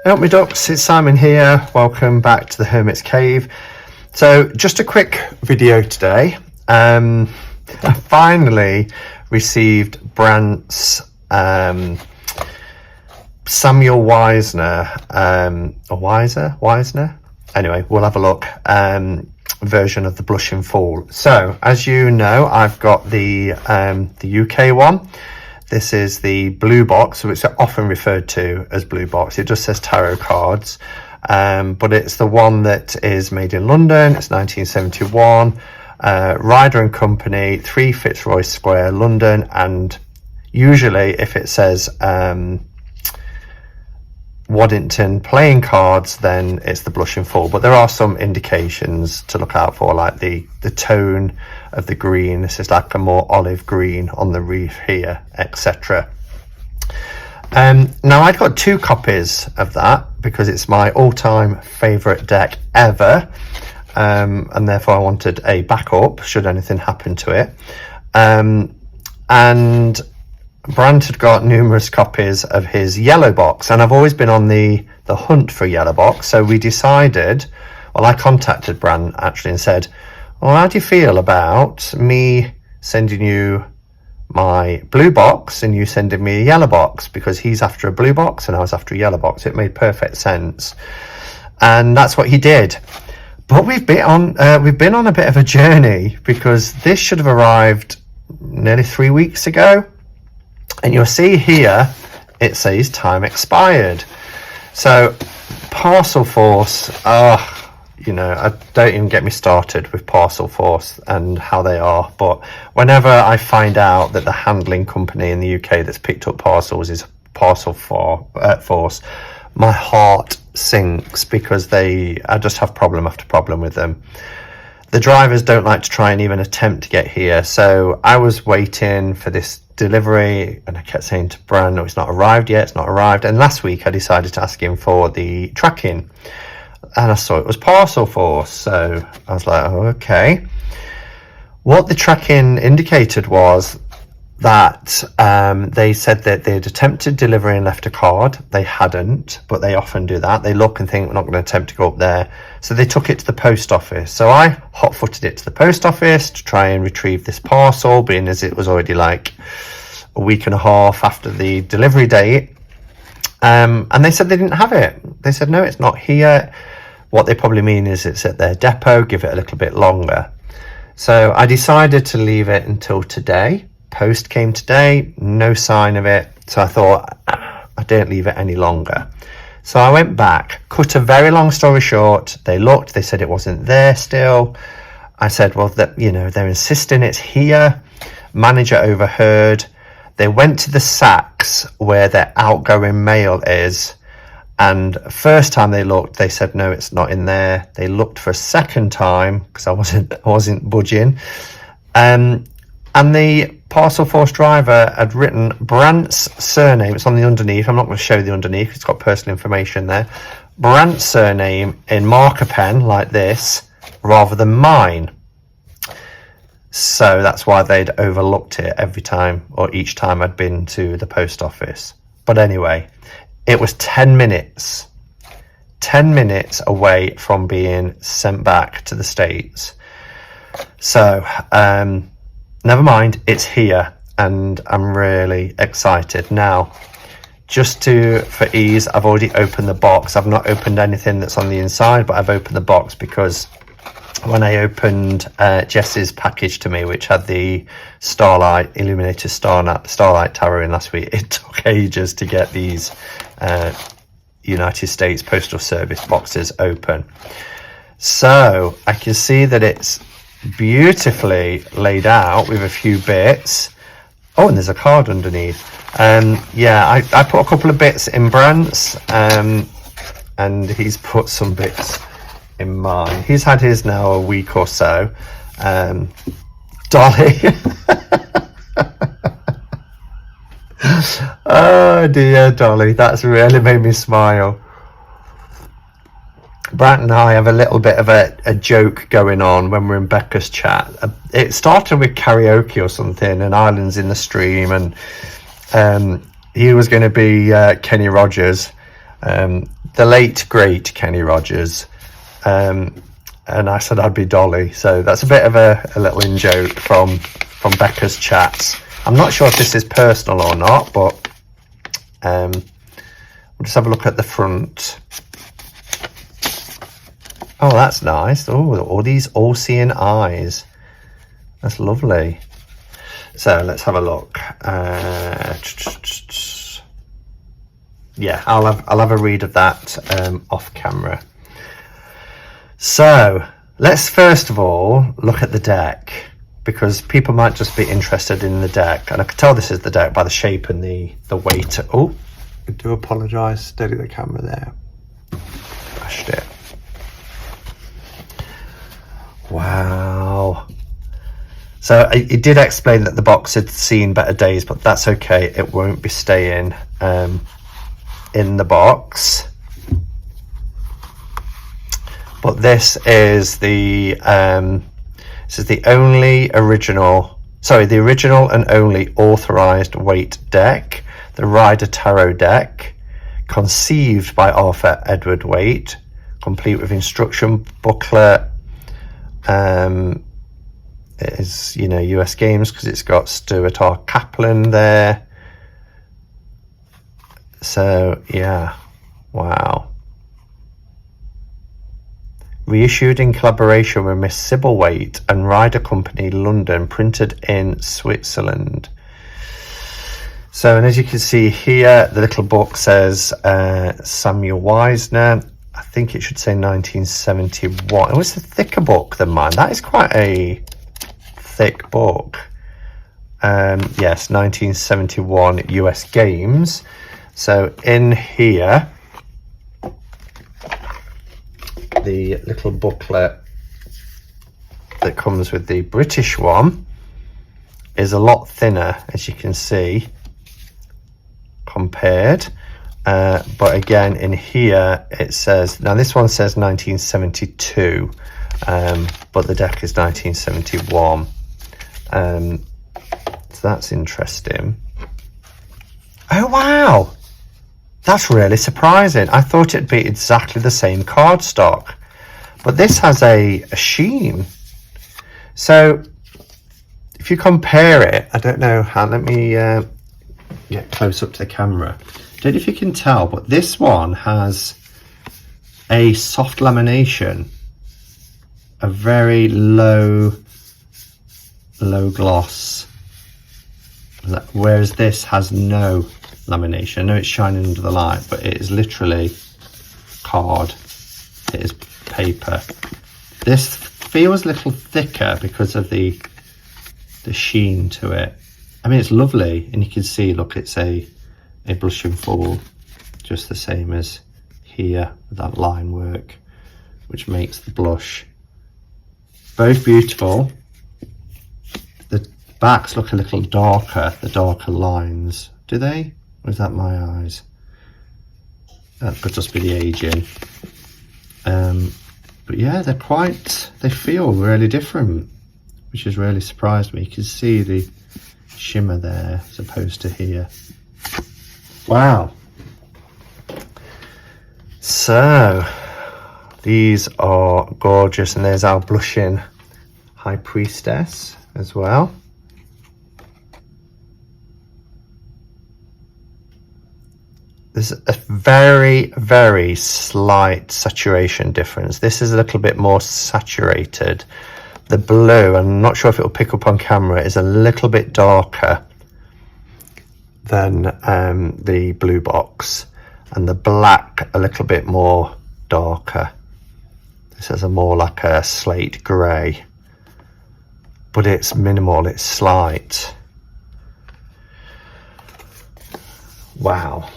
Help me ducks, it's Simon here. Welcome back to the Hermit's Cave. So just a quick video today. I finally received Brandt's Samuel Wisner, Wisner? Anyway, we'll have a look. Version of the Blushing Fall. So as you know, I've got the UK one. This is the blue box, which is often referred to as blue box. It just says tarot cards, but it's the one that is made in London. It's 1971. Ryder and Company, 3 Fitzroy Square, London. And usually if it says Waddington playing cards, then it's the Blushing Fall. But there are some indications to look out for, like the tone of the green. This is like a more olive green on the reef here, etc. Now I'd got 2 copies of that because it's my all-time favorite deck ever, and therefore I wanted a backup should anything happen to it. And Brandt had got numerous copies of his yellow box, and I've always been on the hunt for a yellow box. So we decided, well, I contacted Brandt actually and said, well, how do you feel about me sending you my blue box and you sending me a yellow box? Because he's after a blue box and I was after a yellow box. It made perfect sense, and that's what he did. But we've been on a bit of a journey, because this should have arrived nearly 3 weeks ago. And you'll see here, it says time expired. So Parcel Force, you know, don't even get me started with Parcel Force and how they are. But whenever I find out that the handling company in the UK that's picked up parcels is Parcel Force, my heart sinks, because I just have problem after problem with them. The drivers don't like to try and even attempt to get here. So I was waiting for this delivery, and I kept saying to Brandt, no, it's not arrived yet, it's not arrived. And last week I decided to ask him for the tracking, and I saw it was Parcel Force. So I was like, oh, okay. What the tracking indicated was that they said that they'd attempted delivery and left a card. They hadn't, but they often do that. They look and think, we're not going to attempt to go up there. So they took it to the post office. So I hot-footed it to the post office to try and retrieve this parcel, being as it was already like a week and a half after the delivery date. And they said they didn't have it. They said, no, it's not here. What they probably mean is it's at their depot, give it a little bit longer. So I decided to leave it until today. Post came today, no sign of it. So I thought, I didn't leave it any longer. So I went back, cut a very long story short. They looked, they said it wasn't there still. I said, well, you know, they're insisting it's here. Manager overheard. They went to the Saks where their outgoing mail is. And first time they looked, they said, no, it's not in there. They looked for a second time because I wasn't budging. And the Parcel Force driver had written Brandt's surname. It's on the underneath. I'm not going to show the underneath. It's got personal information there. Brandt's surname in marker pen like this, rather than mine. So that's why they'd overlooked it every time, or each time I'd been to the post office. But anyway, it was 10 minutes away from being sent back to the States. So, never mind, it's here, and I'm really excited. Now, just for ease, I've already opened the box. I've not opened anything that's on the inside, but I've opened the box because when I opened Jess's package to me, which had the Starlight, Illuminated Starlight Tarot in last week, it took ages to get these United States Postal Service boxes open. So I can see that it's beautifully laid out with a few bits. Oh, and there's a card underneath. Yeah, I put a couple of bits in Brandt's, and he's put some bits in mine. He's had his now a week or so. Dolly. Oh dear, Dolly, that's really made me smile. Brandt and I have a little bit of a joke going on when we're in Becca's chat. It started with karaoke or something, and Islands in the Stream, and he was going to be Kenny Rogers. the late great Kenny Rogers, and I said I'd be Dolly. So that's a bit of a little in joke from Becca's chats. I'm not sure if this is personal or not, but we'll just have a look at the front. Oh, that's nice. Oh, all these all-seeing eyes. That's lovely. So let's have a look. Yeah, I'll have a read of that off camera. So let's first of all look at the deck, because people might just be interested in the deck, and I can tell this is the deck by the shape and the weight. Oh, I do apologise. Steady the camera there. Bashed it. Wow. So it did explain that the box had seen better days, but that's okay. It won't be staying in the box. But this is the original and only authorized weight deck, the Rider Tarot deck, conceived by Arthur Edward Waite, complete with instruction booklet. It is, US Games, because it's got Stuart R. Kaplan there. So yeah, wow. Reissued in collaboration with Miss Sybil Waite and Rider Company, London, printed in Switzerland. So, and as you can see here, the little book says Samuel Wisner. I think it should say 1971. Oh, it's a thicker book than mine. That is quite a thick book. Yes, 1971 US Games. So in here, the little booklet that comes with the British one is a lot thinner, as you can see, compared. But again, in here it says, now this one says 1972, but the deck is 1971. So that's interesting. Oh wow, that's really surprising. I thought it'd be exactly the same cardstock, but this has a sheen. So if you compare it, I don't know how, let me get close up to the camera. I don't know if you can tell, but this one has a soft lamination, a very low gloss, whereas this has no lamination. I know it's shining under the light, but it is literally card. It is paper. This feels a little thicker because of the sheen to it. I mean, it's lovely, and you can see, look, it's a blush and fall, just the same as here with that line work, which makes the blush. Both beautiful. The backs look a little darker, the darker lines. Do they? Or is that my eyes? That could just be the aging. But yeah, they feel really different, which has really surprised me. You can see the shimmer there as opposed to here. Wow. So these are gorgeous, and there's our blushing High Priestess as well. There's a very, very slight saturation difference. This is a little bit more saturated. The blue, I'm not sure if it'll pick up on camera, is a little bit darker than the blue box, and the black a little bit more darker. This is a more like a slate grey, but it's minimal, it's slight. Wow,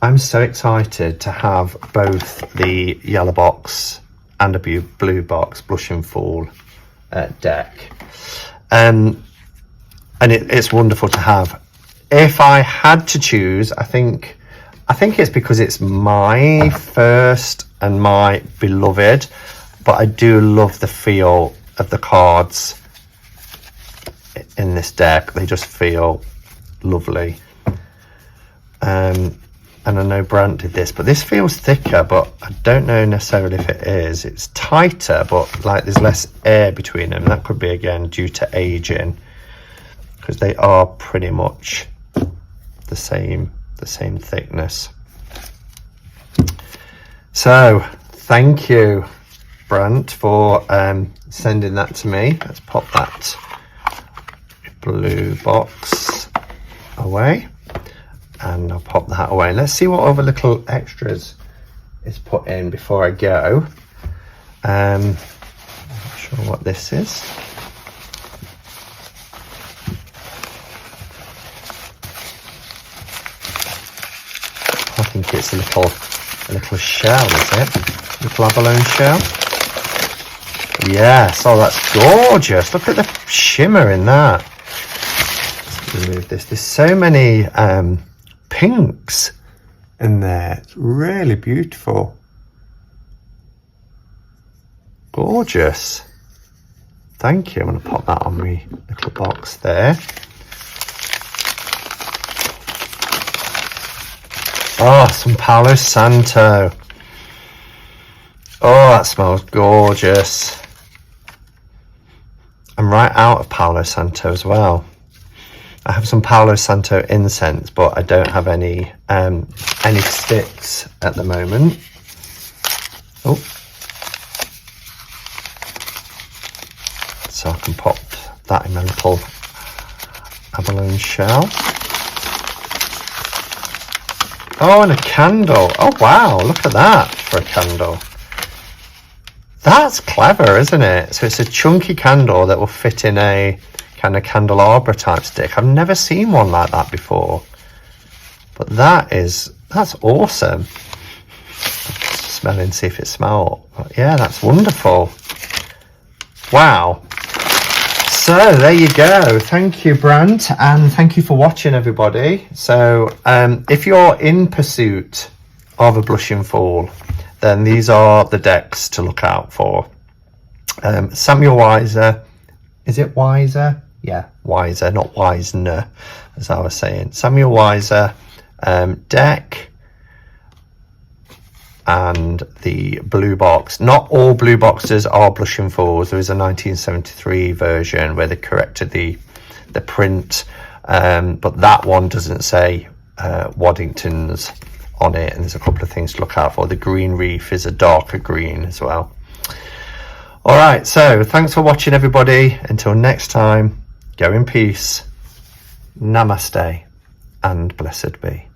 I'm so excited to have both the yellow box and a blue box Blush and Fall deck, and it's wonderful to have. If I had to choose, I think it's because it's my first and my beloved, but I do love the feel of the cards in this deck. They just feel lovely. and I know Brandt did this, but this feels thicker, but I don't know necessarily if it is. It's tighter, but like there's less air between them. That could be again due to aging, because they are pretty much the same thickness. So thank you, Brandt, for sending that to me. Let's pop that blue box away, and I'll pop that away. Let's see what other little extras is put in before I go. I'm not sure what this is. I think it's a little shell, is it? Little abalone shell. Yes, oh, that's gorgeous. Look at the shimmer in that. Let's remove this. There's so many pinks in there. It's really beautiful. Gorgeous. Thank you. I'm going to pop that on my little box there. Oh, some Palo Santo. Oh, that smells gorgeous. I'm right out of Palo Santo as well. I have some Palo Santo incense, but I don't have any sticks at the moment. Oh, so I can pop that in a little abalone shell. Oh, and a candle. Oh wow, look at that for a candle. That's clever, isn't it? So it's a chunky candle that will fit in a kind of candelabra type stick. I've never seen one like that before, but that's awesome. Smell and see if it smells. Yeah, that's wonderful. Wow. So there you go. Thank you, Brandt, and thank you for watching, everybody. So if you're in pursuit of a blushing fool, then these are the decks to look out for. Samuel Weiser, is it Weiser? Yeah, Weiser, not Weisner, as I was saying. Samuel Weiser deck, and the blue box. Not all blue boxes are blushing fools. There is a 1973 version where they corrected the print, but that one doesn't say Waddington's on it, and there's a couple of things to look out for. The green reef is a darker green as well. All right, so thanks for watching, everybody. Until next time, go in peace, namaste, and blessed be.